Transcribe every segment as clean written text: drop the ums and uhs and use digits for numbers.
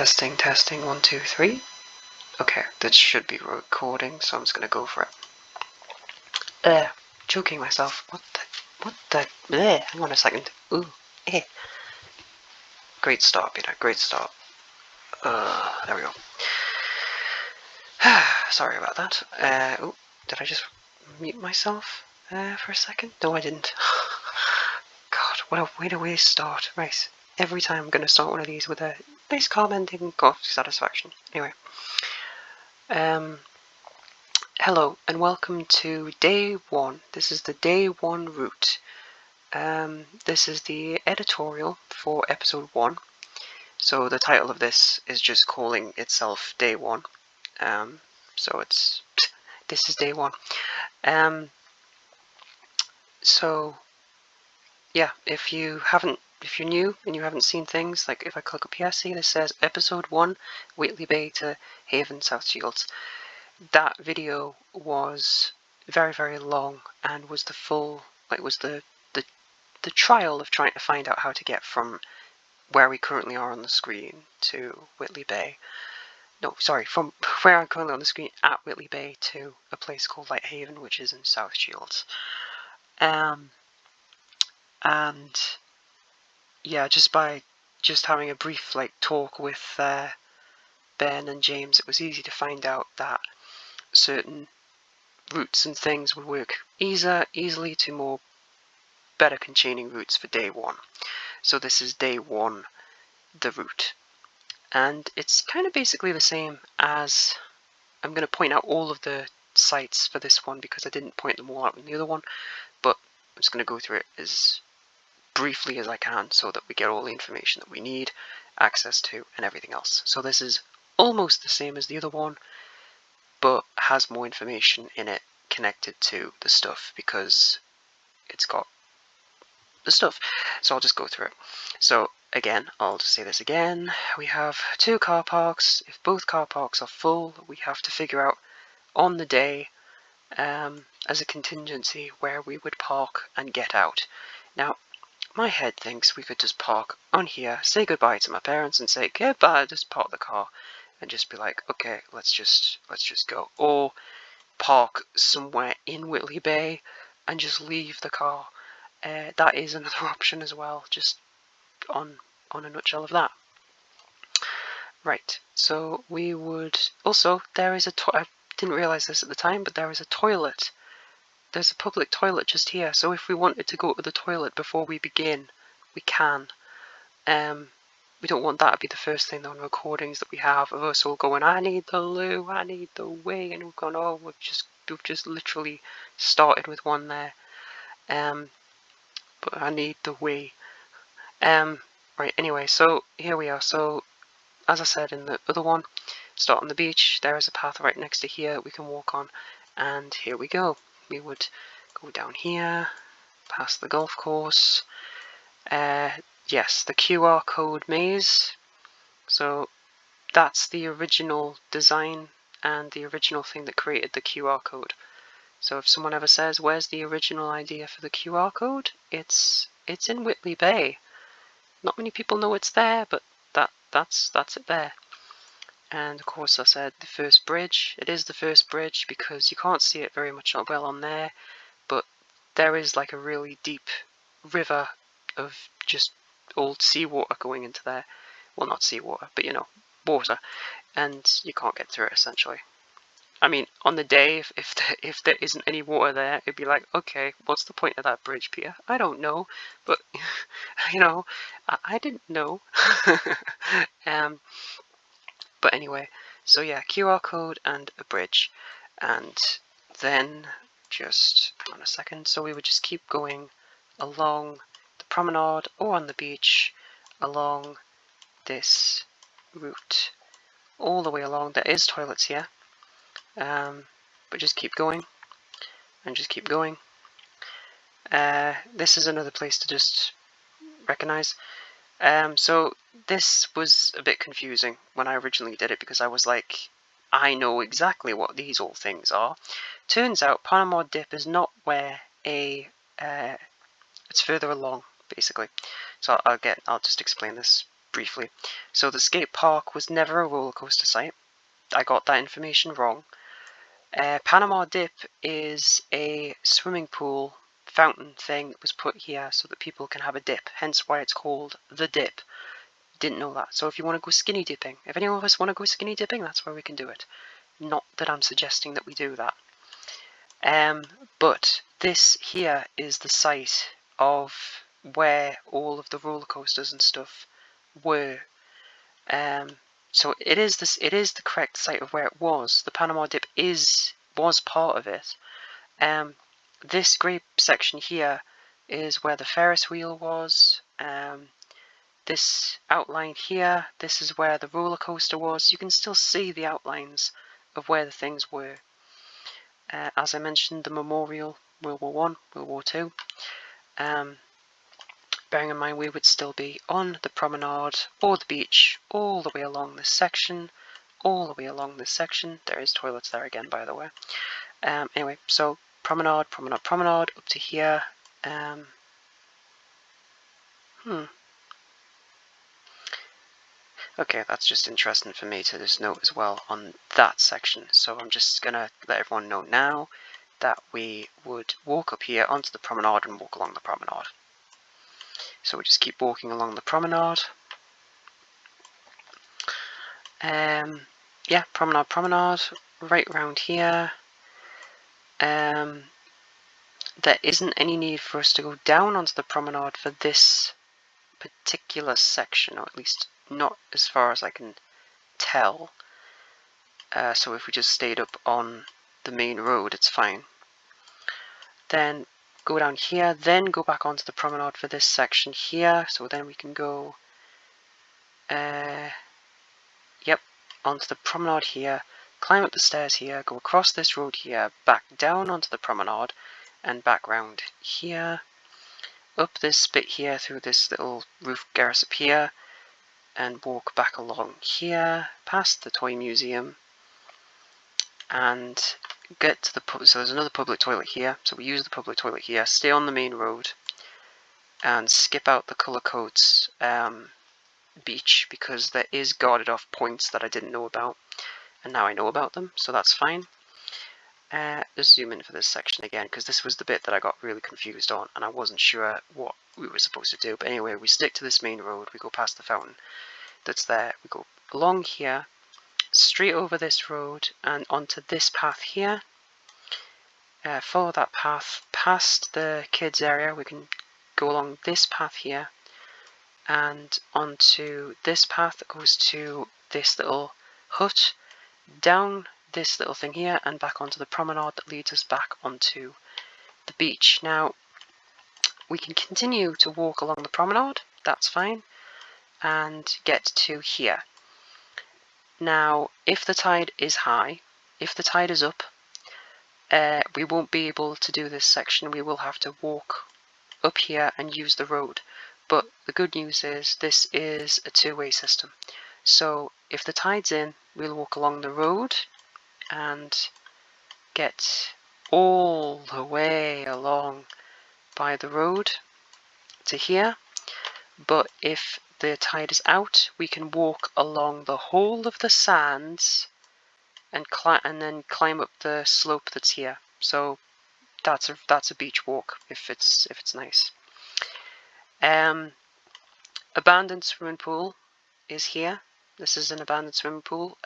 Testing, testing, 1, 2, 3. Okay, that should be recording, so I'm just gonna go for it. Choking myself. What the, bleh, hang on a second. Ooh, eh. Great start, Peter, great start. There we go. Sorry about that. Oh, did I just mute myself, for a second? No, I didn't. God, what a way to start. Right, every time I'm gonna start one of these with a nice commenting satisfaction. Anyway. Hello and welcome to day 1. This is the day 1 route. This is the editorial for episode 1. So the title of this is just calling itself day 1. So this is day 1. So yeah, if you're new and you haven't seen things, like if I click up here, see this says episode 1, Whitley Bay to Haven, South Shields. That video was very, very long and was the full, was the trial of trying to find out how to get from where we currently are on the screen to Whitley Bay. No, sorry, from where I'm currently on the screen at Whitley Bay to a place called Lighthaven, which is in South Shields. And yeah, just by having a brief talk with Ben and James, it was easy to find out that certain routes and things would work easily to more better containing routes for day 1. So this is day 1, the route. And it's kind of basically the same as, I'm going to point out all of the sites for this one because I didn't point them all out in the other one, but I'm just going to go through it as briefly as I can so that we get all the information that we need access to and everything else. So this is almost the same as the other one, but has more information in it connected to the stuff because it's got the stuff. So I'll just go through it. So again, I'll just say this again. We have 2 car parks. If both car parks are full, we have to figure out on the day as a contingency where we would park and get out. Now, my head thinks we could just park on here, say goodbye to my parents and say goodbye, just park the car and just be like, okay, let's just go. Or park somewhere in Whitley Bay and just leave the car. That is another option as well, just on a nutshell of that. Right, so we would also, there is I didn't realise this at the time, but there is a toilet. There's a public toilet just here, so if we wanted to go to the toilet before we begin, we can. We don't want that to be the first thing on recordings that we have of us all going, I need the loo, I need the wee, and we've gone, oh, we've just literally started with one there. But I need the wee. Right, anyway, so here we are. So, as I said in the other one, start on the beach. There is a path right next to here we can walk on. And here we go. We would go down here, past the golf course. Yes, the QR code maze. So, that's the original design and the original thing that created the QR code. So if someone ever says, where's the original idea for the QR code? It's in Whitley Bay. Not many people know it's there, but that's it there. And of course I said the first bridge. It is the first bridge because you can't see it very much well on there, but there is like a really deep river of just old seawater going into there. Well, not seawater, but water. And you can't get through it essentially. I mean, on the day, if there isn't any water there, it'd be like, okay, what's the point of that bridge, Peter? I don't know, but I didn't know. But anyway, so yeah, QR code and a bridge, and then just hang on a second. So we would just keep going along the promenade or on the beach, along this route, all the way along. There is toilets here. But just keep going and just keep going. This is another place to just recognize. So this was a bit confusing when I originally did it because I was like, I know exactly what these all things are. Turns out Panama Dip is not where it's further along basically. So I'll just explain this briefly. So the skate park was never a roller coaster site. I got that information wrong. Panama Dip is a swimming pool fountain thing that was put here so that people can have a dip, hence why it's called the Dip. Didn't know that. So if you want to go skinny dipping, if any of us want to go skinny dipping, that's where we can do it. Not that I'm suggesting that we do that. But this here is the site of where all of the roller coasters and stuff were. So it is the correct site of where it was. The Panama Dip was part of it. This grey section here is where the Ferris wheel was. This outline here, this is where the roller coaster was. You can still see the outlines of where the things were. As I mentioned, the memorial, World War I, World War II. Bearing in mind we would still be on the promenade or the beach all the way along this section, all the way along this section. There is toilets there again, by the way. Anyway, so promenade, promenade, promenade, up to here. Okay, that's just interesting for me to just note as well on that section. So I'm just going to let everyone know now that we would walk up here onto the promenade and walk along the promenade. So we just keep walking along the promenade. Yeah, promenade, promenade, right around here. There isn't any need for us to go down onto the promenade for this particular section, or at least not as far as I can tell. So if we just stayed up on the main road, it's fine. Then go down here, then go back onto the promenade for this section here. So then we can go, onto the promenade here, climb up the stairs here, go across this road here, back down onto the promenade, and back round here, up this bit here through this little roof garage up here, and walk back along here, past the toy museum, and get to the pub. So there's another public toilet here, so we use the public toilet here, stay on the main road, and skip out the Colorcoats beach, because there is guarded off points that I didn't know about, and now I know about them, so that's fine. Just zoom in for this section again, because this was the bit that I got really confused on, and I wasn't sure what we were supposed to do. But anyway, we stick to this main road, we go past the fountain that's there, we go along here, straight over this road, and onto this path here. Follow that path past the kids area. We can go along this path here, and onto this path that goes to this little hut, down this little thing here, and back onto the promenade that leads us back onto the beach. Now, we can continue to walk along the promenade, that's fine, and get to here. Now, if the tide is high, if the tide is up, we won't be able to do this section. We will have to walk up here and use the road. But the good news is this is a two-way system. So if the tide's in, we'll walk along the road and get all the way along by the road to here. But if the tide is out, we can walk along the whole of the sands and then climb up the slope that's here. So that's a beach walk if it's nice. Abandoned swimming pool is here. This is an abandoned swimming pool.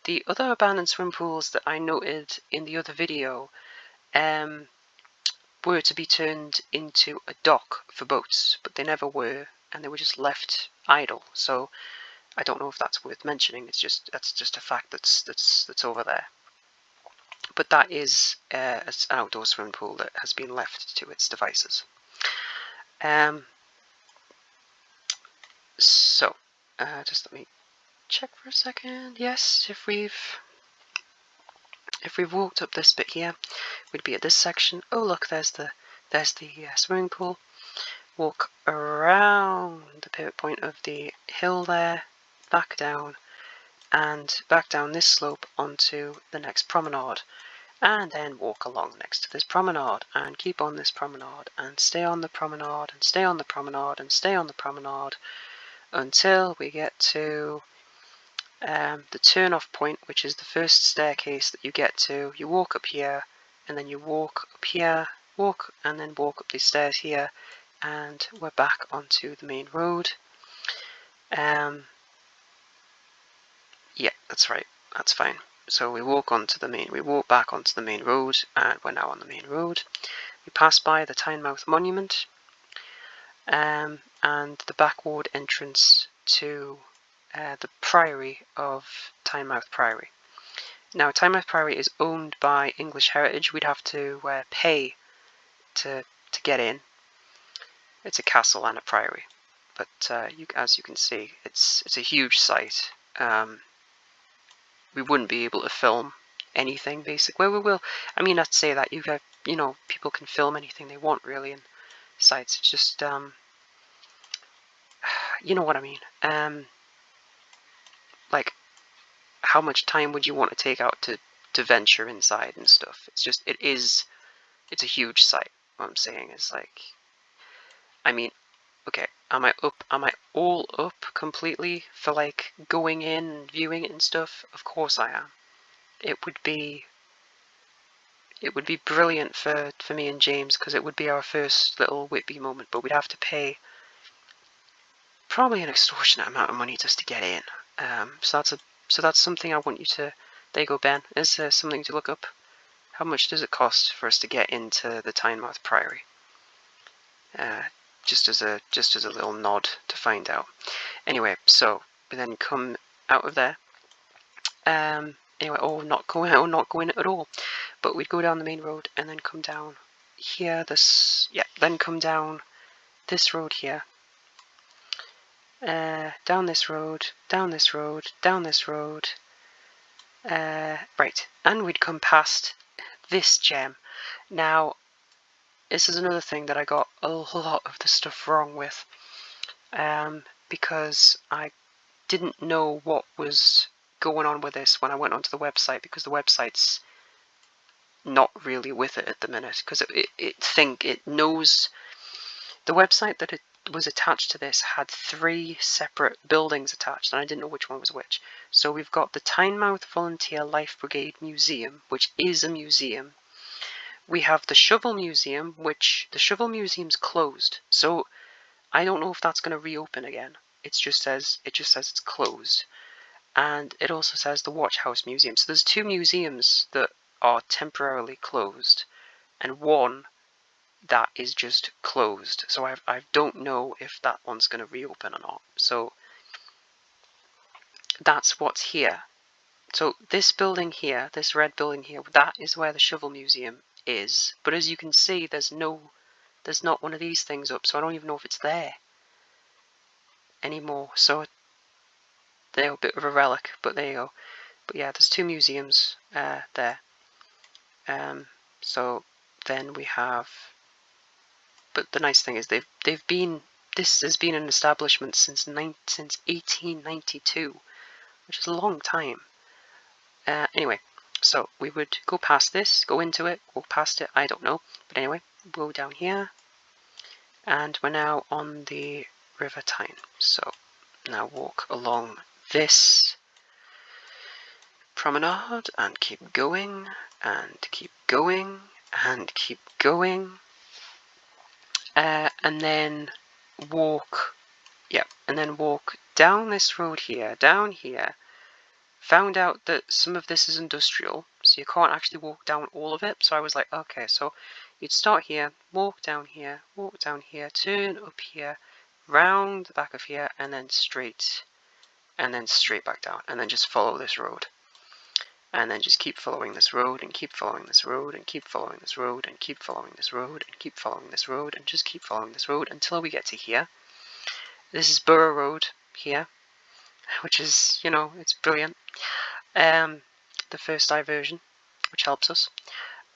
The other abandoned swimming pools that I noted in the other video were to be turned into a dock for boats, but they never were, and they were just left idle. So I don't know if that's worth mentioning. That's just a fact that's over there. But that is an outdoor swimming pool that has been left to its devices. So just let me check for a second. Yes, if we've walked up this bit here, we'd be at this section. Oh look, there's the swimming pool. Walk around the pivot point of the hill there, back down, and back down this slope onto the next promenade, and then walk along next to this promenade, and keep on this promenade, and stay on the promenade, and stay on the promenade, and stay on the promenade, until we get to the turn-off point, which is the first staircase that you get to. You walk up here, and then you walk up here, walk, and then walk up these stairs here, and we're back onto the main road. Yeah, that's right. That's fine. So we walk back onto the main road, and we're now on the main road. We pass by the Tynemouth Monument, and the backward entrance to the Priory of Tynemouth Priory. Now, Tynemouth Priory is owned by English Heritage. We'd have to pay to get in. It's a castle and a priory, but as you can see, it's a huge site. We wouldn't be able to film anything basically. Well, we will. I mean, I'd say that people can film anything they want really in sites. It's just you know what I mean. Like, how much time would you want to take out to venture inside and stuff? It's a huge site. What I'm saying is, like, I mean, okay, am I all up completely for like going in and viewing it and stuff? Of course I am. It would be brilliant for me and James, because it would be our first little Whitby moment, but we'd have to pay probably an extortionate amount of money just to get in. So that's something I want you to. There you go, Ben. Is there something to look up? How much does it cost for us to get into the Tynemouth Priory? Just as a little nod to find out. Anyway, so we then come out of there. Anyway, not going at all. But we'd go down the main road and then come down here. Then come down this road here. Down this road, down this road, down this road. Right, and we'd come past this gem. Now, this is another thing that I got a lot of the stuff wrong with, because I didn't know what was going on with this when I went onto the website, because the website's not really with it at the minute, because it knows the website that it was attached to this had 3 separate buildings attached, and I didn't know which one was which. So we've got the Tynemouth Volunteer Life Brigade Museum, which is a museum. We have the Shovel Museum, which the Shovel Museum's closed. So I don't know if that's going to reopen again. It just says it's closed. And it also says the Watch House Museum. So there's 2 museums that are temporarily closed, and one that is just closed. So I don't know if that one's going to reopen or not. So that's what's here. So this building here, this red building here, that is where the Shovel Museum is. But as you can see, there's not one of these things up, so I don't even know if it's there anymore. So they're a bit of a relic, but there you go. But yeah, there's 2 museums there. So then we have. But the nice thing is this has been an establishment since 1892, which is a long time. Anyway, so we would go past this, go into it, go past it, I don't know. But anyway, go down here, and we're now on the River Tyne. So now walk along this promenade and keep going, and keep going, and keep going. And then walk down this road here, down here. Found out that some of this is industrial, so you can't actually walk down all of it. So I was like, okay, so you'd start here, walk down here, turn up here, round the back of here, and then straight back down, and then just follow this road. And then just keep following this road, and keep following this road, and keep following this road, and keep following this road, and keep following this road, and just keep following this road until we get to here. This is Borough Road here, which is, it's brilliant. The first diversion, which helps us.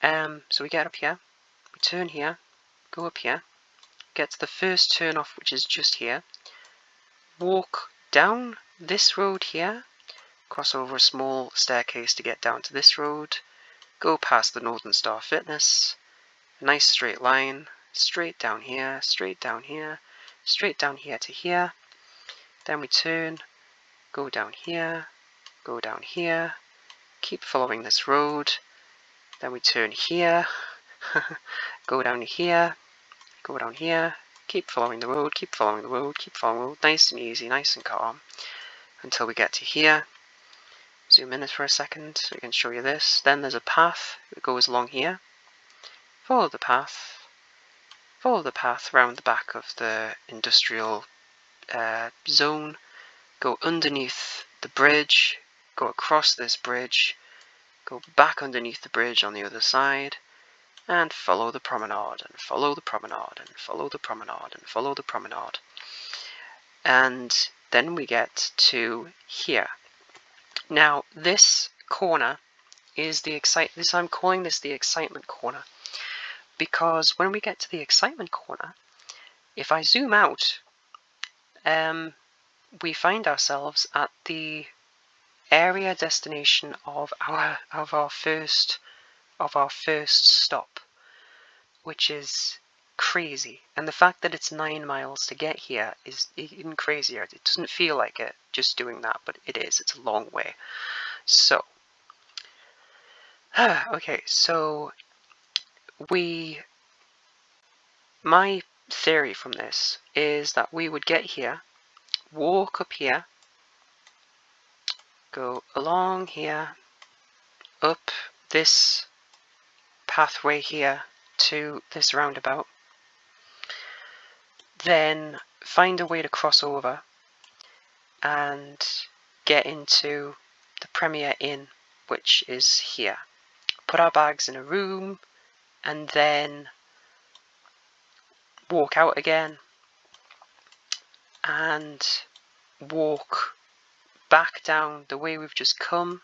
So we get up here, we turn here, go up here, get to the first turn off, which is just here. Walk down this road here, cross over a small staircase to get down to this road, go past the Northern Star Fitness, a nice straight line, straight down here, straight down here, straight down here to here, then we turn, go down here, go down here, keep following this road, then we turn here, go down here, go down here, keep following the road, keep following the road, keep following the road, nice and easy, nice and calm, until we get to here. Zoom in for a second so I can show you this. Then there's a path that goes along here. Follow the path round the back of the industrial zone, go underneath the bridge, go across this bridge, go back underneath the bridge on the other side, and follow the promenade, and follow the promenade, and follow the promenade, and follow the promenade. And then we get to here. Now this corner is I'm calling this the excitement corner, because when we get to the excitement corner, if I zoom out, we find ourselves at the area destination of our first stop, which is crazy. And the fact that it's 9 miles to get here is even crazier. It doesn't feel like it just doing that, but it is. It's a long way. So okay, so my theory from this is that we would get here, walk up here, go along here, up this pathway here to this roundabout, then find a way to cross over and get into the Premier Inn, which is here. Put our bags in a room and then walk out again and walk back down the way we've just come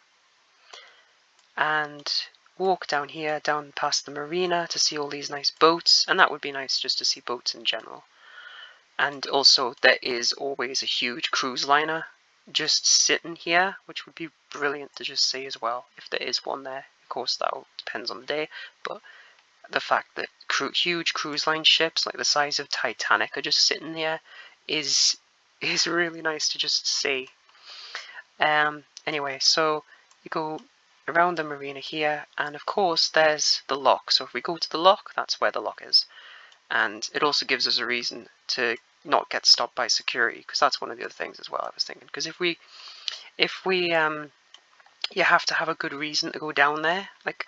and walk down here, down past the marina to see all these nice boats, and that would be nice just to see boats in general. And also there is always a huge cruise liner just sitting here, which would be brilliant to just see as well, if there is one there. Of course that depends on the day, but the fact that huge cruise line ships like the size of Titanic are just sitting there is really nice to just see. Anyway, so you go around the marina here, and of course there's the lock. So if we go to the lock, that's where the lock is. And it also gives us a reason to not get stopped by security, because that's one of the other things as well I was thinking. Because if we you have to have a good reason to go down there. Like,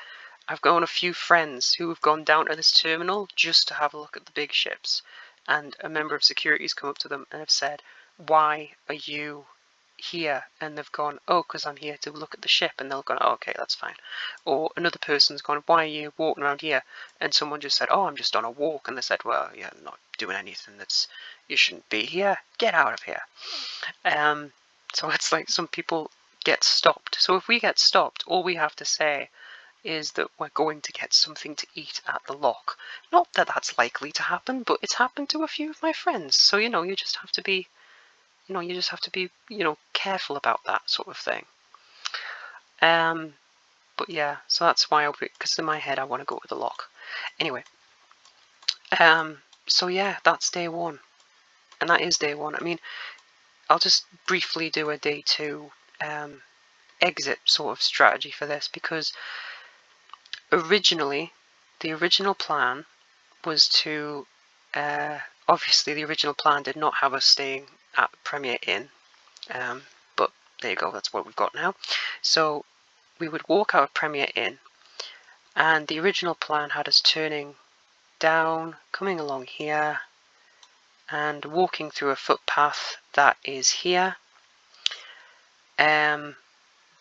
I've got a few friends who have gone down to this terminal just to have a look at the big ships, and a member of security has come up to them and have said, "Why are you here?" And they've gone, "Oh, because I'm here to look at the ship." And they'll go, "Oh, okay, that's fine." Or another person's gone, "Why are you walking around here?" And someone just said, "Oh, I'm just on a walk." And they said, "Well, you're not doing anything you shouldn't be here. Get out of here." So it's like some people get stopped. So if we get stopped, all we have to say is that we're going to get something to eat at the lock. Not that that's likely to happen, but it's happened to a few of my friends. So, you just have to be, careful about that sort of thing. But yeah, so that's why, because in my head I want to go to the lock. Anyway, so yeah, that's day one. And that is day one. I mean, I'll just briefly do a day two exit sort of strategy for this, because originally the original plan was to obviously the original plan did not have us staying at Premier Inn, but there you go, that's what we've got now. So we would walk out of Premier Inn, and the original plan had us turning down, coming along here and walking through a footpath that is here,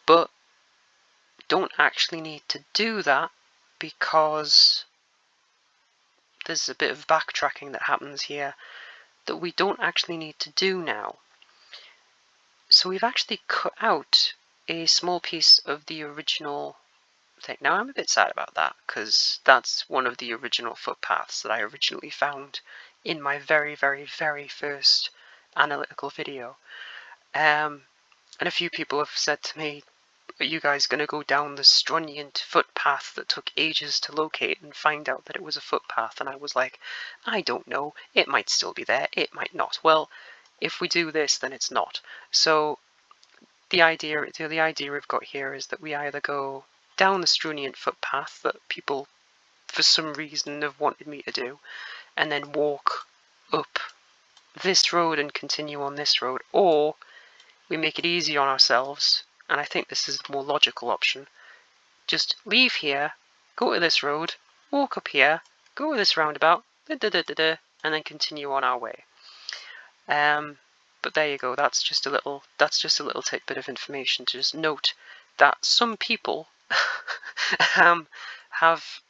but don't actually need to do that because there's a bit of backtracking that happens here that we don't actually need to do now. So we've actually cut out a small piece of the original thing. Now I'm a bit sad about that, because that's one of the original footpaths that I originally found in my very, very, very first analytical video. And a few people have said to me, "Are you guys going to go down the Strunyant footpath that took ages to locate and find out that it was a footpath?" And I was like, I don't know. It might still be there. It might not. Well, if we do this, then it's not. So the idea we've got here is that we either go down the Strunian footpath that people for some reason have wanted me to do, and then walk up this road and continue on this road, or we make it easy on ourselves, and I think this is the more logical option. Just leave here, go to this road, walk up here, go to this roundabout, and then continue on our way. But there you go. That's just a little tidbit of information to just note that some people have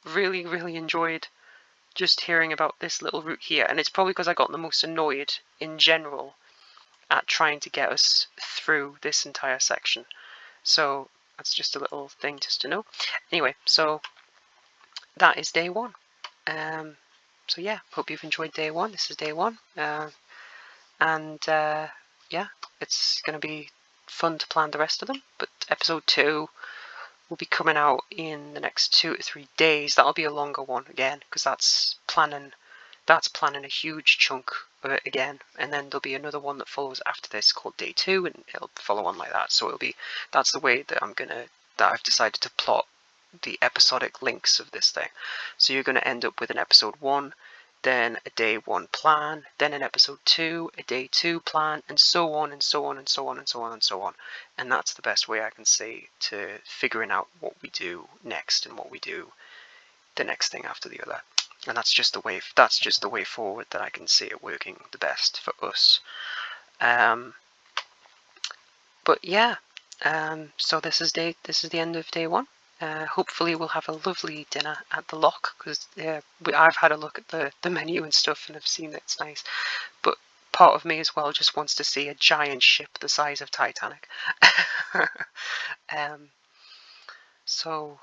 really enjoyed just hearing about this little route here, and it's probably because I got the most annoyed in general at trying to get us through this entire section. So that's just a little thing just to know. Anyway, so that is day one. So yeah, hope you've enjoyed day one. This is day one. Yeah, it's going to be fun to plan the rest of them. But episode 2 will be coming out in the next 2 to 3 days. That'll be a longer one again, because that's planning a huge chunk of it again. And then there'll be another one that follows after this called day 2, and it'll follow on like that. So that's the way that I've decided to plot the episodic links of this thing. So you're going to end up with an episode 1, then a day 1 plan, then an episode 2, a day 2 plan, and so on and so on and so on and so on and so on. And that's the best way I can say to figuring out what we do next and what we do the next thing after the other. And that's just the way forward that I can see it working the best for us. But yeah, so this is the end of day 1. Hopefully we'll have a lovely dinner at the Loch, because I've had a look at the menu and stuff and I've seen that it's nice. But part of me as well just wants to see a giant ship the size of Titanic. So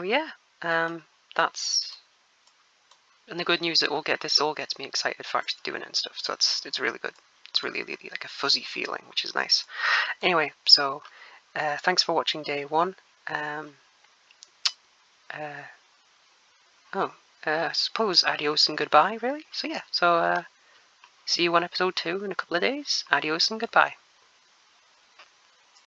yeah, that's, and the good news that this all gets me excited for actually doing it and stuff. So it's really good. It's really like a fuzzy feeling, which is nice. Anyway, so thanks for watching day 1. I suppose adios and goodbye, really. So yeah, see you on episode 2 in a couple of days. Adios and goodbye.